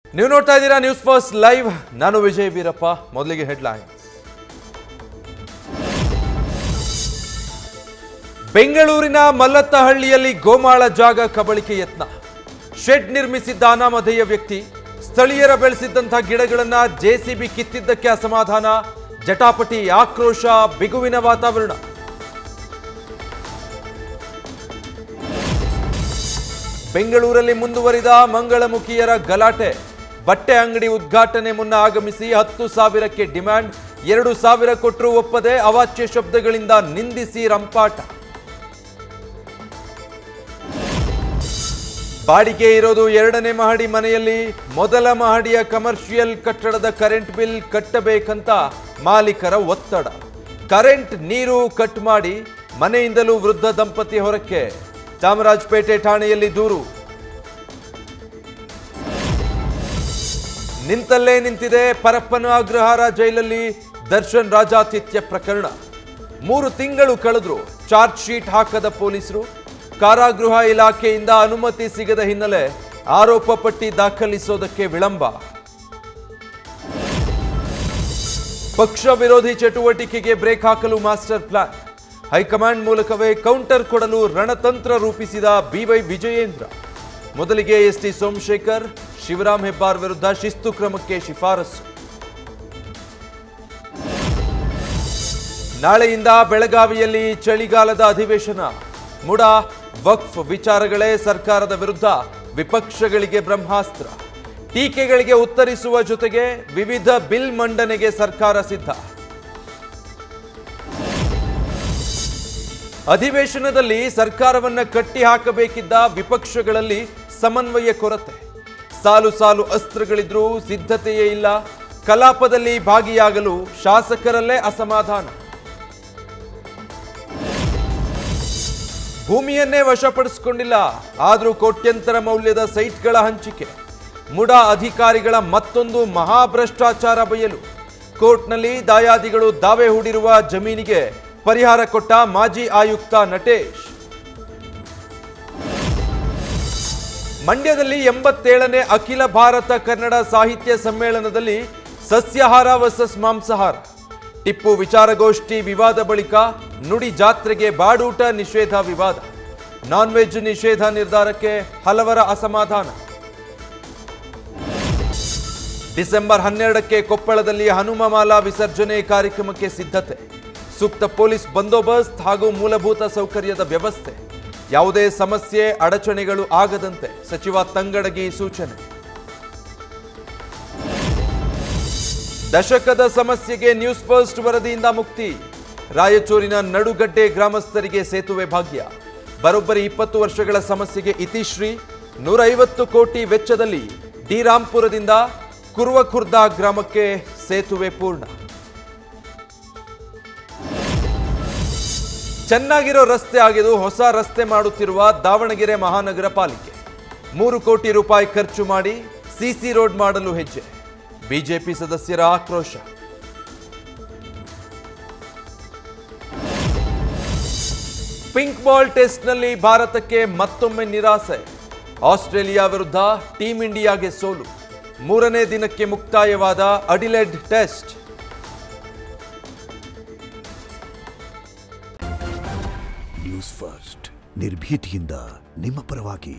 ನೀವು ನೋಡ್ತಾ ಇದ್ದೀರಾ ನ್ಯೂಸ್ ಫಸ್ಟ್ ಲೈವ್. ನಾನು ವಿಜಯ್ ವೀರಪ್ಪ. ಮೊದಲಿಗೆ ಹೆಡ್ಲೈನ್ಸ್. ಬೆಂಗಳೂರಿನ ಮಲ್ಲತ್ತಹಳ್ಳಿಯಲ್ಲಿ ಗೋಮಾಳ ಜಾಗ ಕಬಳಿಕೆ ಯತ್ನ. ಶೆಡ್ ನಿರ್ಮಿಸಿದ್ದ ಅನಾಮಧೇಯ ವ್ಯಕ್ತಿ ಸ್ಥಳೀಯರ ಬೆಳೆಸಿದ್ದಂಥ ಗಿಡಗಳನ್ನು ಜೆಸಿಬಿ ಕಿತ್ತಿದ್ದಕ್ಕೆ ಅಸಮಾಧಾನ, ಜಟಾಪಟಿ, ಆಕ್ರೋಶ, ಬಿಗುವಿನ ವಾತಾವರಣ. ಬೆಂಗಳೂರಲ್ಲಿ ಮುಂದುವರಿದ ಮಂಗಳಮುಖಿಯರ ಗಲಾಟೆ. ಬಟ್ಟೆ ಅಂಗಡಿ ಉದ್ಘಾಟನೆ ಮುನ್ನ ಆಗಮಿಸಿ 10,000ಕ್ಕೆ ಡಿಮ್ಯಾಂಡ್, 2,000 ಕೊಟ್ಟರೂ ಒಪ್ಪದೆ ಅವಾಚ್ಯ ಶಬ್ದಗಳಿಂದ ನಿಂದಿಸಿ ರಂಪಾಟ. ಬಾಡಿಗೆ ಇರೋದು 2ನೇ ಮಹಡಿ ಮನೆಯಲ್ಲಿ. ಮೊದಲ ಮಹಡಿಯ ಕಮರ್ಷಿಯಲ್ ಕಟ್ಟಡದ ಕರೆಂಟ್ ಬಿಲ್ ಕಟ್ಟಬೇಕಂತ ಮಾಲೀಕರ ಒತ್ತಡ. ಕರೆಂಟ್ ನೀರು ಕಟ್ ಮಾಡಿ ಮನೆಯಿಂದಲೂ ವೃದ್ಧ ದಂಪತಿ ಹೊರಕ್ಕೆ. ಚಾಮರಾಜಪೇಟೆ ಠಾಣೆಯಲ್ಲಿ ದೂರು. ನಿಂತಲ್ಲೇ ನಿಂತಿದೆ ಪರಪ್ಪನ ಅಗ್ರಹಾರ ಜೈಲಲ್ಲಿ ದರ್ಶನ್ ರಾಜಾತಿಥ್ಯ ಪ್ರಕರಣ. 3 ತಿಂಗಳು ಕಳೆದ್ರು ಚಾರ್ಜ್ ಶೀಟ್ ಹಾಕದ ಪೊಲೀಸರು. ಕಾರಾಗೃಹ ಇಲಾಖೆಯಿಂದ ಅನುಮತಿ ಸಿಗದ ಹಿನ್ನೆಲೆ ಆರೋಪ ಪಟ್ಟಿ ದಾಖಲಿಸೋದಕ್ಕೆ ವಿಳಂಬ. ಪಕ್ಷ ವಿರೋಧಿ ಚಟುವಟಿಕೆಗೆ ಬ್ರೇಕ್ ಹಾಕಲು ಮಾಸ್ಟರ್ ಪ್ಲಾನ್. ಹೈಕಮಾಂಡ್ ಮೂಲಕವೇ ಕೌಂಟರ್ ಕೊಡಲು ರಣತಂತ್ರ ರೂಪಿಸಿದ ಬಿವೈ ವಿಜಯೇಂದ್ರ. ಮೊದಲಿಗೆ ಎಸ್ಟಿ ಸೋಮಶೇಖರ್, ಶಿವರಾಮ್ ಹೆಬ್ಬಾರ್ ವಿರುದ್ಧ ಶಿಸ್ತು ಕ್ರಮಕ್ಕೆ ಶಿಫಾರಸು. ನಾಳೆಯಿಂದ ಬೆಳಗಾವಿಯಲ್ಲಿ ಚಳಿಗಾಲದ ಅಧಿವೇಶನ. ಮುಡಾ, ವಕ್ಫ್ ವಿಚಾರಗಳೇ ಸರ್ಕಾರದ ವಿರುದ್ಧ ವಿಪಕ್ಷಗಳಿಗೆ ಬ್ರಹ್ಮಾಸ್ತ್ರ. ಟೀಕೆಗಳಿಗೆ ಉತ್ತರಿಸುವ ಜೊತೆಗೆ ವಿವಿಧ ಬಿಲ್ ಮಂಡನೆಗೆ ಸರ್ಕಾರ ಸಿದ್ಧ. ಅಧಿವೇಶನದಲ್ಲಿ ಸರ್ಕಾರವನ್ನ ಕಟ್ಟಿ ಹಾಕಬೇಕಿದ್ದ ವಿಪಕ್ಷಗಳಲ್ಲಿ ಸಮನ್ವಯ ಕೊರತೆ. ಸಾಲು ಸಾಲು ಅಸ್ತ್ರಗಳಿದ್ರೂ ಸಿದ್ಧತೆಯೇ ಇಲ್ಲ. ಕಲಾಪದಲ್ಲಿ ಭಾಗಿಯಾಗಲು ಶಾಸಕರಲ್ಲೇ ಅಸಮಾಧಾನ. ಭೂಮಿಯನ್ನೇ ವಶಪಡಿಸಿಕೊಂಡಿಲ್ಲ, ಆದರೂ ಕೋಟ್ಯಂತರ ಮೌಲ್ಯದ ಸೈಟ್ಗಳ ಹಂಚಿಕೆ. ಮುಡಾ ಅಧಿಕಾರಿಗಳ ಮತ್ತೊಂದು ಮಹಾಭ್ರಷ್ಟಾಚಾರ ಬಯಲು. ಕೋರ್ಟ್ನಲ್ಲಿ ದಾಯಾದಿಗಳು ದಾವೆ ಹೂಡಿರುವ ಜಮೀನಿಗೆ ಪರಿಹಾರ ಕೊಟ್ಟ ಮಾಜಿ ಆಯುಕ್ತ ನಟೇಶ್. ಮಂಡ್ಯದಲ್ಲಿ 87ನೇ ಅಖಿಲ ಭಾರತ ಕನ್ನಡ ಸಾಹಿತ್ಯ ಸಮ್ಮೇಳನದಲ್ಲಿ ಸಸ್ಯಾಹಾರ ವರ್ಸಸ್ ಮಾಂಸಾಹಾರ. ಟಿಪ್ಪು ವಿಚಾರಗೋಷ್ಠಿ ವಿವಾದ ಬಳಿಕ ನುಡಿ ಜಾತ್ರೆಗೆ ಬಾಡೂಟ ನಿಷೇಧ ವಿವಾದ. ನಾನ್ ವೆಜ್ ನಿಷೇಧ ನಿರ್ಧಾರಕ್ಕೆ ಹಲವರ ಅಸಮಾಧಾನ. ಡಿಸೆಂಬರ್ 12ಕ್ಕೆ ಕೊಪ್ಪಳದಲ್ಲಿ ಹನುಮಮಾಲಾ ವಿಸರ್ಜನೆ ಕಾರ್ಯಕ್ರಮಕ್ಕೆ ಸಿದ್ಧತೆ. ಸೂಕ್ತ ಪೊಲೀಸ್ ಬಂದೋಬಸ್ತ್ ಹಾಗೂ ಮೂಲಭೂತ ಸೌಕರ್ಯದ ವ್ಯವಸ್ಥೆ. ಯಾವುದೇ ಸಮಸ್ಯೆ ಅಡಚಣೆಗಳು ಆಗದಂತೆ ಸಚಿವ ತಂಗಡಗಿ ಸೂಚನೆ. ದಶಕದ ಸಮಸ್ಯೆಗೆ ನ್ಯೂಸ್ ಫಸ್ಟ್ ವರದಿಯಿಂದ ಮುಕ್ತಿ. ರಾಯಚೂರಿನ ನಡುಗಡ್ಡೆ ಗ್ರಾಮಸ್ಥರಿಗೆ ಸೇತುವೆ ಭಾಗ್ಯ. ಬರೋಬ್ಬರಿ 20 ವರ್ಷಗಳ ಸಮಸ್ಯೆಗೆ ಇತಿಶ್ರೀ. 150 ಕೋಟಿ ವೆಚ್ಚದಲ್ಲಿ ಡಿರಾಂಪುರದಿಂದ ಕುರುವಖುರ್ದಾ ಗ್ರಾಮಕ್ಕೆ ಸೇತುವೆ ಪೂರ್ಣ. ಚೆನ್ನಾಗಿರೋ ರಸ್ತೆ ಆಗಿದ್ದು ಹೊಸ ರಸ್ತೆ ಮಾಡುತ್ತಿರುವ ದಾವಣಗೆರೆ ಮಹಾನಗರ ಪಾಲಿಕೆ. 3 ಕೋಟಿ ರೂಪಾಯಿ ಖರ್ಚು ಮಾಡಿ ಸಿಸಿ ರೋಡ್ ಮಾಡಲು ಹೆಜ್ಜೆ. ಬಿಜೆಪಿ ಸದಸ್ಯರ ಆಕ್ರೋಶ. ಪಿಂಕ್ ಬಾಲ್ ಟೆಸ್ಟ್ನಲ್ಲಿ ಭಾರತಕ್ಕೆ ಮತ್ತೊಮ್ಮೆ ನಿರಾಸೆ. ಆಸ್ಟ್ರೇಲಿಯಾ ವಿರುದ್ಧ ಟೀಂ ಇಂಡಿಯಾಗೆ ಸೋಲು. 3ನೇ ದಿನಕ್ಕೆ ಮುಕ್ತಾಯವಾದ ಅಡಿಲೆಡ್ ಟೆಸ್ಟ್. ನ್ಯೂಸ್ ಫಸ್ಟ್ ನಿರ್ಭೀತಿಯಿಂದ ನಿಮ್ಮ ಪರವಾಗಿ.